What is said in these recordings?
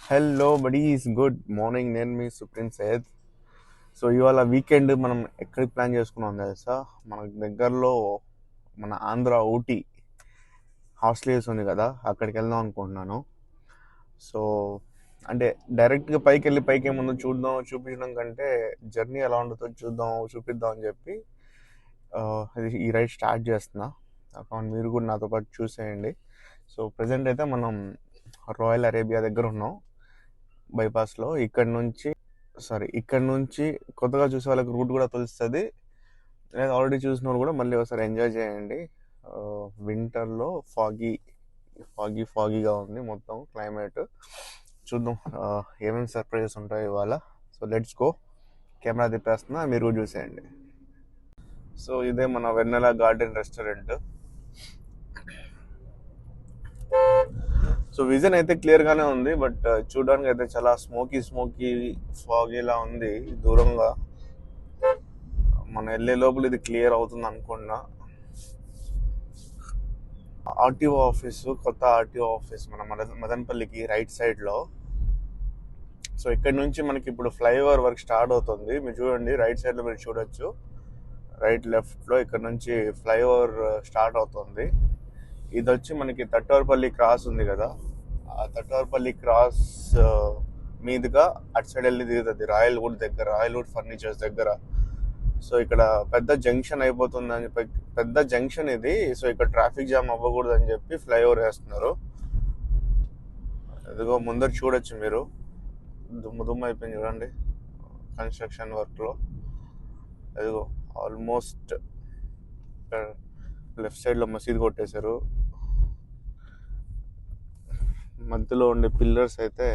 Hello buddies, good morning. నేను మీ supreme Syed. So ఇవాళ weekend మనం ఎక్కడికి ప్లాన్ చేసుకున్నాం తెలుసా? మనకు దగ్గరలో మన ఆంధ్ర ఊటీ హాస్టల్స్ ఉంది కదా, అక్కడికి వెళ్దాం అనుకుంటున్నాను. సో అంటే డైరెక్ట్గా పైకి వెళ్ళి పైకి ముందు చూపించడం కంటే జర్నీ ఎలా ఉంటుందో చూపిద్దాం అని చెప్పి ఈ రైడ్ స్టార్ట్ చేస్తున్నా. అక్కడ మీరు కూడా నాతో పాటు చూసేయండి. సో ప్రజెంట్ అయితే మనం రాయల్ అరేబియా దగ్గర ఉన్నాం, బైపాస్లో. ఇక్కడ నుంచి కొత్తగా చూసే వాళ్ళకి రూట్ కూడా తెలుస్తుంది, లేదా ఆల్రెడీ చూసిన వాళ్ళు కూడా మళ్ళీ ఒకసారి ఎంజాయ్ చేయండి. వింటర్లో ఫాగీగా ఉంది మొత్తం క్లైమేట్. చూద్దాం ఏమేమి సర్ప్రైజెస్ ఉంటాయి ఇవాళ. So let's go. కెమెరా తిప్పేస్తున్నా, మీరు కూడా చూసేయండి. సో ఇదే మన వెన్నెల గార్డెన్ రెస్టారెంట్. సో విజన్ అయితే క్లియర్గానే ఉంది, బట్ చూడడానికి అయితే చాలా స్మోకీ ఫాగీలా ఉంది దూరంగా. మన వెళ్ళే లోపల ఇది క్లియర్ అవుతుంది అనుకున్నా. కొత్త ఆర్టీఓ ఆఫీస్ మన మదనపల్లికి రైట్ సైడ్లో. సో ఇక్కడ నుంచి మనకి ఇప్పుడు ఫ్లైఓవర్ వర్క్ స్టార్ట్ అవుతుంది. మీరు చూడండి, రైట్ సైడ్లో మీరు చూడొచ్చు, రైట్ లెఫ్ట్లో ఇక్కడ నుంచి ఫ్లైఓవర్ స్టార్ట్ అవుతుంది. ఇది వచ్చి మనకి తట్టవరపల్లి క్రాస్ ఉంది కదా, ఆ తట్టవరపల్లి క్రాస్ మీదుగా అటు సైడ్ వెళ్ళి దిగుతుంది రాయల్వుడ్ ఫర్నిచర్స్ దగ్గర. సో ఇక్కడ పెద్ద జంక్షన్ అయిపోతుందని పెద్ద జంక్షన్ ఇది. సో ఇక్కడ ట్రాఫిక్ జామ్ అవ్వకూడదు అని చెప్పి ఫ్లైఓవర్ వేస్తున్నారు. ఇదిగో ముందర చూడొచ్చు మీరు, దుమ్ము అయిపోయింది చూడండి కన్స్ట్రక్షన్ వర్క్లో. ఇదిగో ఆల్మోస్ట్ లెఫ్ట్ సైడ్లో మసీద్ కొట్టేశారు. మధ్యలో ఉండే పిల్లర్స్ అయితే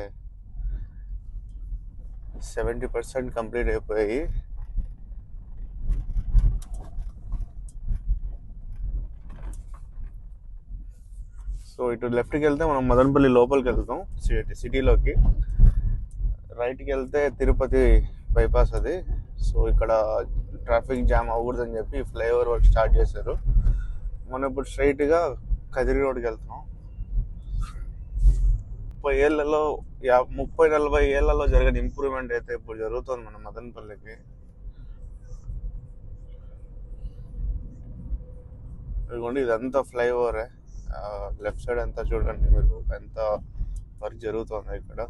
70% కంప్లీట్ అయిపోయాయి. సో ఇటు లెఫ్ట్కి వెళ్తే మనం మదనపల్లి లోపలికి వెళ్తాం, సిటీలోకి. రైట్కి వెళ్తే తిరుపతి బైపాస్ అది. సో ఇక్కడ ట్రాఫిక్ జామ్ అవ్వకూడదని చెప్పి ఫ్లైఓవర్ వర్క్ స్టార్ట్ చేశారు. మనం ఇప్పుడు స్ట్రైట్గా కదిరి రోడ్కి వెళ్తున్నాం. 30-40 ఏళ్లలో జరిగిన ఇంప్రూవ్మెంట్ అయితే ఇప్పుడు జరుగుతుంది మన మదనపల్లికి. ఇదిగోండి, ఇదంతా ఫ్లైఓవరే. లెఫ్ట్ సైడ్ అంతా చూడండి మీరు, ఎంత వర్క్ జరుగుతుంది ఇక్కడ.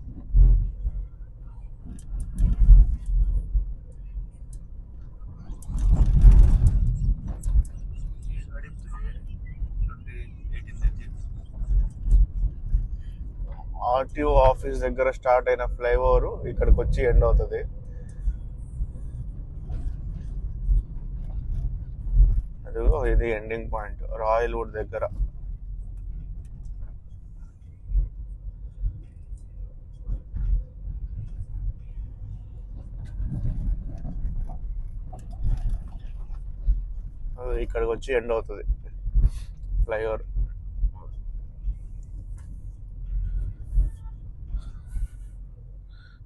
ఆర్టీఓ ఆఫీస్ దగ్గర స్టార్ట్ అయిన ఫ్లైఓవర్ ఇక్కడికి వచ్చి ఎండ్ అవుతుంది. అదిగో ఇది ఎండింగ్ పాయింట్ రాయల్వుడ్ దగ్గర. ఇక్కడికి వచ్చి ఎండ్ అవుతుంది ఫ్లైఓవర్.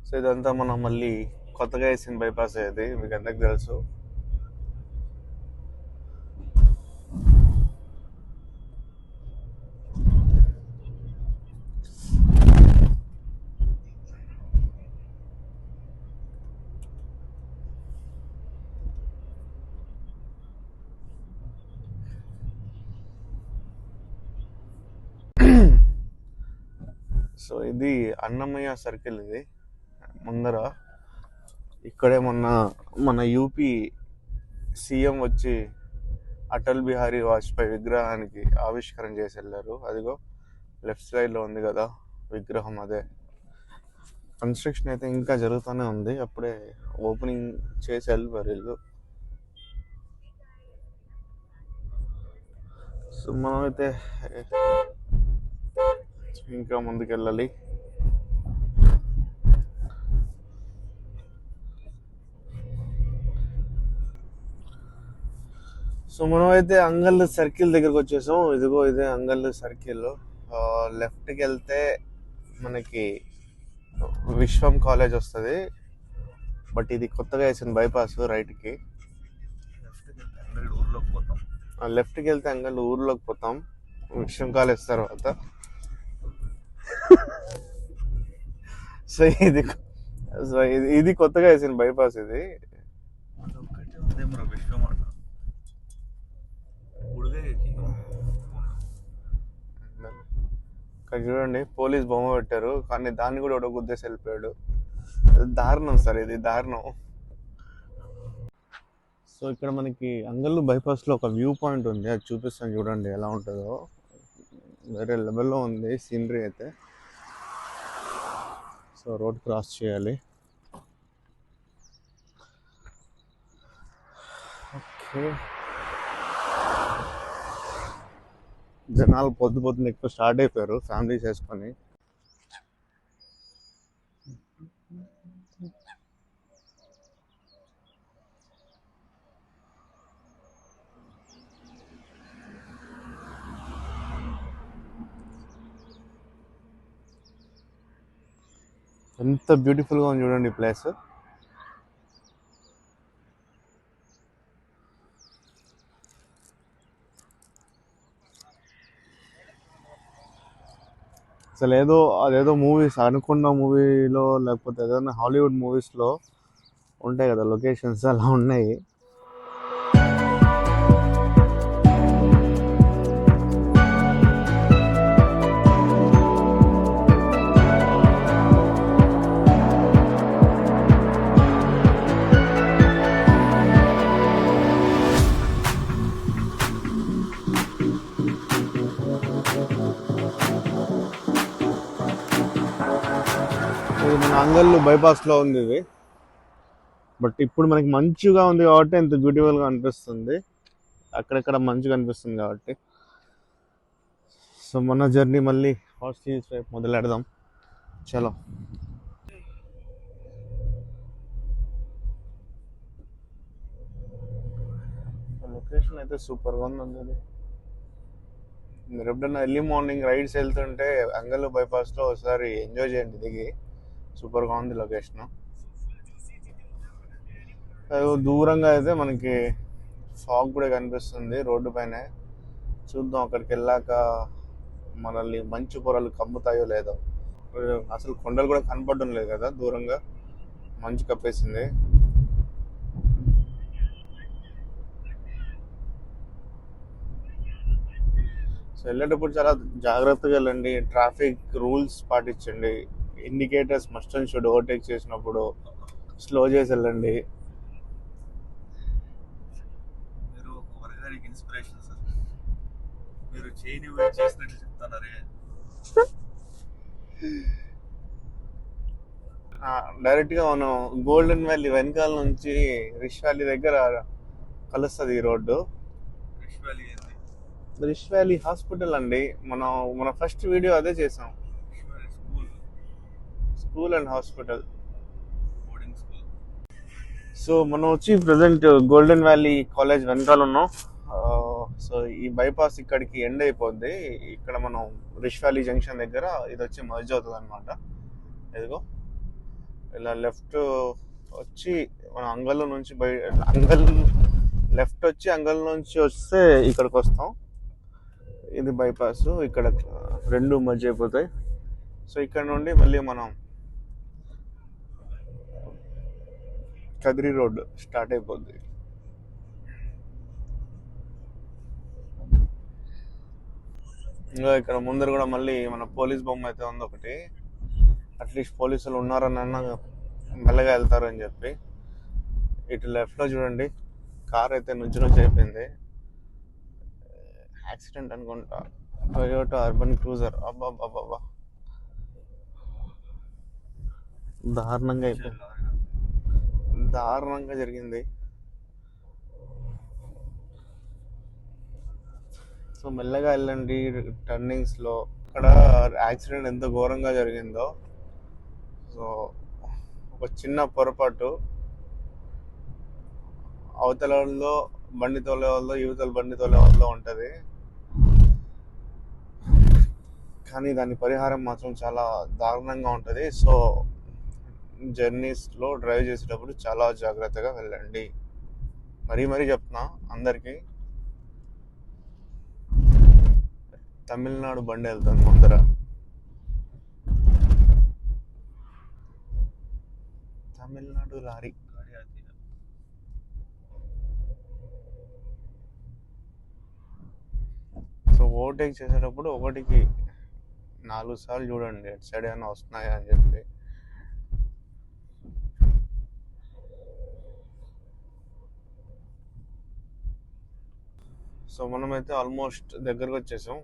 సో ఇదంతా మనం మళ్ళీ కొత్తగా వేసిన బైపాస్ అయ్యేది, మీకు అందరికి తెలుసు. సో ఇది అన్నమయ్య సర్కిల్. ఇది ముందర ఇక్కడే మన యూపీ సీఎం వచ్చి అటల్ బిహారీ వాజ్పేయి విగ్రహానికి ఆవిష్కరణ చేసి వెళ్ళారు. అదిగో లెఫ్ట్ సైడ్లో ఉంది కదా విగ్రహం, అదే. కన్స్ట్రక్షన్ అయితే ఇంకా జరుగుతూనే ఉంది, అప్పుడే ఓపెనింగ్ చేసి వెళ్ళిపోయారు వీళ్ళు. సో మనమైతే ఇంకా ముందుకెళ్ళాలి. సో మనమైతే అంగల్ సర్కిల్ దగ్గరకు వచ్చేసాం. ఇదిగో ఇదే అంగల్ సర్కిల్. లెఫ్ట్కి వెళ్తే మనకి విశ్వం కాలేజ్ వస్తుంది, బట్ ఇది కొత్తగా వేసిన బైపాస్. రైట్కి లెఫ్ట్కి వెళ్తే అంగల్ ఊర్లోకి పోతాం, విశ్వం కాలేజ్ తర్వాత. సో ఇది సో ఇది కొత్తగా వేసిన బైపాస్ ఇది. అదొక్కటే ఉంది మన విశ్వమాట ఇక్కడ చూడండి పోలీస్ బొమ్మ పెట్టారు, కానీ దాన్ని కూడా ఒక గుద్దేసి వెళ్ళిపోయాడు. దారుణం సార్, ఇది దారుణం. సో ఇక్కడ మనకి అంగల్లు బైపాస్లో ఒక వ్యూ పాయింట్ ఉంది, అది చూపిస్తాను చూడండి ఎలా ఉంటుందో. వేరే లెవెల్లో ఉంది సీనరీ అయితే. సో రోడ్ క్రాస్ చేయాలి. ఓకే, జనాలు పొద్దున ఎక్కువ స్టార్ట్ అయిపోయారు ఫ్యామిలీస్ వేసుకొని. ఎంత బ్యూటిఫుల్గా ఉంది చూడండి ఈ ప్లేస్. అసలు అదేదో మూవీస్ అనుకున్న మూవీలో, లేకపోతే ఏదైనా హాలీవుడ్ మూవీస్లో ఉంటాయి కదా లొకేషన్స్, అలా ఉన్నాయి. ఇది మన అంగల్లు బైపాస్లో ఉంది ఇది. బట్ ఇప్పుడు మనకి మంచుగా ఉంది కాబట్టి ఎంత బ్యూటిఫుల్గా అనిపిస్తుంది, అక్కడక్కడ మంచు కనిపిస్తుంది కాబట్టి. సో మన జర్నీ మళ్ళీ హాస్టల్స్ వైపు మొదలెడదాం. చలో. లొకేషన్ అయితే సూపర్గా ఉంది. మీరు ఎప్పుడన్నా ఎర్లీ మార్నింగ్ రైడ్స్ వెళ్తుంటే అంగల్లు బైపాస్లో ఒకసారి ఎంజాయ్ చేయండి దిగి. సూపర్గా ఉంది లొకేషన్. దూరంగా అయితే మనకి ఫాగ్ కూడా కనిపిస్తుంది రోడ్డు పైన. చూద్దాం అక్కడికి వెళ్ళాక మనల్ని మంచు పొరలు కమ్ముతాయో లేదో. అసలు కొండలు కూడా కనపడడం లేదు కదా, దూరంగా మంచు కప్పేసింది. సో వెళ్ళేటప్పుడు చాలా జాగ్రత్తగా వెళ్ళండి, ట్రాఫిక్ రూల్స్ పాటించండి. Indicators must and should. Overtake చేసినప్పుడు స్లో చేసి వెళ్ళండి. మీరు ఒక వర్గానికి ఇన్స్పిరేషన్ సార్. మీరు చేయని చేసినట్లు చెప్తున్నారే. డైరెక్ట్గా మనం గోల్డెన్ వ్యాలీ వెనకాల నుంచి రిష్ వ్యాలీ దగ్గర కలుస్తుంది ఈ రోడ్డు. రిష్ వ్యాలీ హాస్పిటల్ అండి. మన ఫస్ట్ వీడియో అదే చేసాం, స్కూల్ అండ్ హాస్పిటల్. సో మనం వచ్చి ప్రజెంట్ గోల్డెన్ వ్యాలీ కాలేజ్ వెనకాల ఉన్నాం. సో ఈ బైపాస్ ఇక్కడికి ఎండ్ అయిపోద్ది. ఇక్కడ మనం రిష్ వ్యాలీ జంక్షన్ దగ్గర ఇది వచ్చి మర్జ్ అవుతుంది అనమాట. ఇదిగో ఇలా లెఫ్ట్ వచ్చి మన అంగల్ నుంచి లెఫ్ట్ వచ్చి అంగల్ నుంచి వస్తే ఇక్కడికి వస్తాం. ఇది బైపాస్, ఇక్కడ రెండు మర్జ్ అయిపోతాయి. సో ఇక్కడ నుండి మళ్ళీ మనం కదిరి రోడ్ స్టార్ట్ అయిపోద్ది. ఇంకా ఇక్కడ ముందర కూడా మళ్ళీ మన పోలీస్ బొమ్మ అయితే ఉంది ఒకటి. అట్లీస్ట్ పోలీసులు ఉన్నారని మెల్లగా వెళ్తారు అని చెప్పి. ఇటు లెఫ్ట్లో చూడండి, కార్ అయితే నుంచి అయిపోయింది. యాక్సిడెంట్ అనుకుంటా, టొయోటా అర్బన్ క్రూజర్. అబ్బాబ్బాబ్బా, దారుణంగా జరిగింది. సో మెల్లగా వెళ్ళండి టర్నింగ్స్లో. అక్కడ యాక్సిడెంట్ ఎంత ఘోరంగా జరిగిందో. సో ఒక చిన్న పొరపాటు, అవతల వాళ్ళలో బండి తోలే వాళ్ళలో యువతల బండి తోలే వాళ్ళలో ఉంటుంది, కానీ దాని పరిహారం మాత్రం చాలా దారుణంగా ఉంటుంది. సో జర్నీస్లో డ్రైవ్ చేసేటప్పుడు చాలా జాగ్రత్తగా వెళ్ళండి. మరీ చెప్తున్నా అందరికీ. తమిళనాడు బండి వెళ్తుంది ముందర. తమిళనాడు లారీ. गाड़ी आती है। సో ఓవర్టేక్ చేసేటప్పుడు ఒకటికి 4 సార్లు చూడండి అటు సైడ్ ఏమైనా వస్తున్నాయా అని చెప్పి. సో మనమైతే ఆల్మోస్ట్ దగ్గరకు వచ్చేసాం.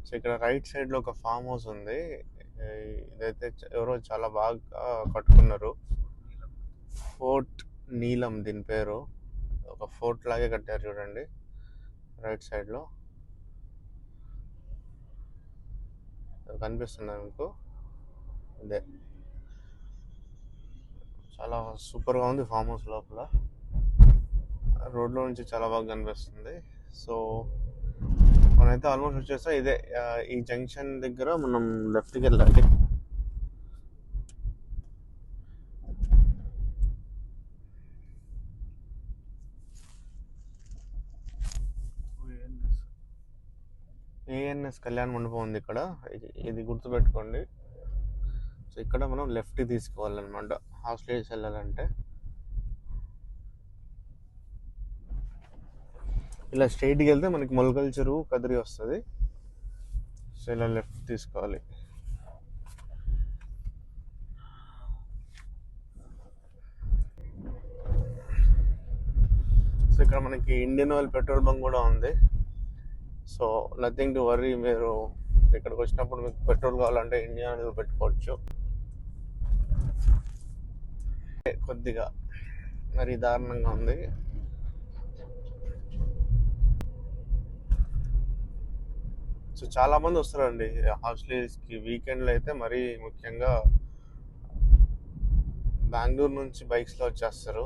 సో ఇక్కడ రైట్ సైడ్లో ఒక ఫామ్ హౌస్ ఉంది. ఇదైతే ఎవరో చాలా బాగా కట్టుకున్నారు. ఫోర్ట్ నీలం దీని పేరు. ఒక ఫోర్ట్ లాగే కట్టారు చూడండి రైట్ సైడ్లో. కనిపిస్తుంది మీకు, ఇదే చాలా సూపర్గా ఉంది ఫామ్ హౌస్. లోపల రోడ్లో నుంచి చాలా బాగా కనిపిస్తుంది. సో మనమైతే ఆల్మోస్ట్ వచ్చేస్తాం. ఇదే ఈ జంక్షన్ దగ్గర మనం లెఫ్ట్కి వెళ్ళాలి. ఏఎన్ఎస్ కళ్యాణ మండపం ఉంది ఇక్కడ. ఇది గుర్తుపెట్టుకోండి. సో ఇక్కడ మనం లెఫ్ట్ తీసుకోవాలన్నమాట హాస్టల్స్ వెళ్ళాలంటే. ఇలా స్ట్రైట్కి వెళ్తే మనకి మొలకల చెరువు కదిరి వస్తుంది. సో ఇలా లెఫ్ట్ తీసుకోవాలి. సో ఇక్కడ మనకి ఇండియన్ ఆయిల్ పెట్రోల్ బంక్ కూడా ఉంది. So nothing to worry. మీరు ఇక్కడికి వచ్చినప్పుడు మీకు పెట్రోల్ కావాలంటే ఇండియన్ ఆయిల్ పెట్టుకోవచ్చు. కొద్దిగా మరి దారుణంగా ఉంది. సో చాలా మంది వస్తారండి హాస్టల్స్కి వీకెండ్లో అయితే. మరీ ముఖ్యంగా బెంగళూరు నుంచి బైక్స్లో వచ్చేస్తారు.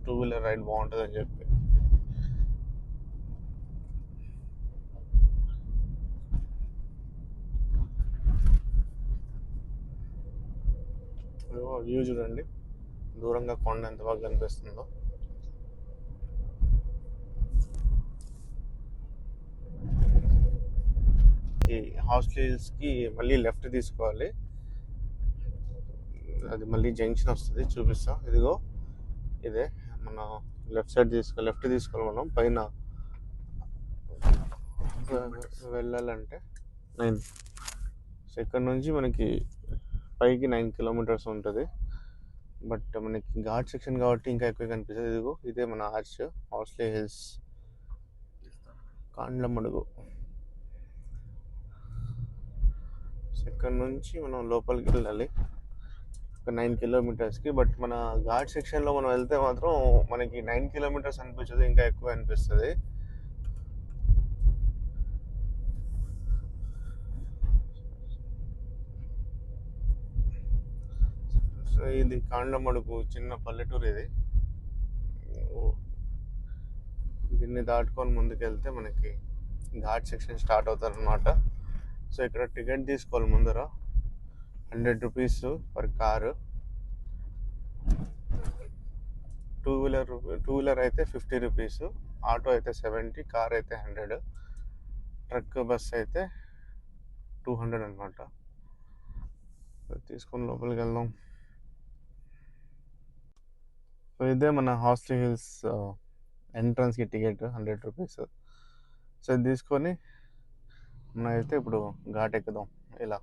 2 వీలర్ రైడ్ బాగుంటుంది అని చెప్పి. వ్యూ చూడండి, దూరంగా కొండ ఎంత బాగా కనిపిస్తుందో. ఈ హాస్టల్స్కి మళ్ళీ లెఫ్ట్ తీసుకోవాలి. అది మళ్ళీ జంక్షన్ వస్తుంది, చూపిస్తా. ఇదిగో ఇదే మన లెఫ్ట్ తీసుకోవాలి మనం. పైన వెళ్ళాలంటే 9. సో ఇక్కడ నుంచి మనకి పైకి 9 కిలోమీటర్స్ ఉంటుంది. బట్ మనకి ఘాట్ సెక్షన్ కాబట్టి ఇంకా ఎక్కువ కనిపిస్తుంది. ఇదిగో ఇదే మన ఆర్చ్, హార్స్లీ హిల్స్ కాండ్లమడుగు. సో ఇక్కడ నుంచి మనం లోపలికి వెళ్ళాలి ఒక 9 కిలోమీటర్స్కి. బట్ మన ఘాట్ సెక్షన్లో మనం వెళ్తే మాత్రం మనకి 9 కిలోమీటర్స్ అనిపించదు, ఇంకా ఎక్కువ అనిపిస్తుంది. సో ఇది కాండ్లమడుగు చిన్న పల్లెటూరు. ఇది దీన్ని దాటుకొని ముందుకెళ్తే మనకి ఘాట్ సెక్షన్ స్టార్ట్ అవుతుంది అన్నమాట. సో ఇక్కడ టికెట్ తీసుకోవాలి ముందర, 100 rupees per car. Two wheeler అయితే 50 రూపీస్, ఆటో అయితే 70, కార్ అయితే 100, ట్రక్ బస్ అయితే 200 అనమాట. తీసుకొని లోపలికి వెళ్దాం. సో ఇదే మన హాస్టల్ హిల్స్ ఎంట్రన్స్కి టికెట్ 100 రూపీస్. సో ఇది తీసుకొని మనం అయితే ఇప్పుడు ఘాట్ ఎక్కుదాం ఇలా.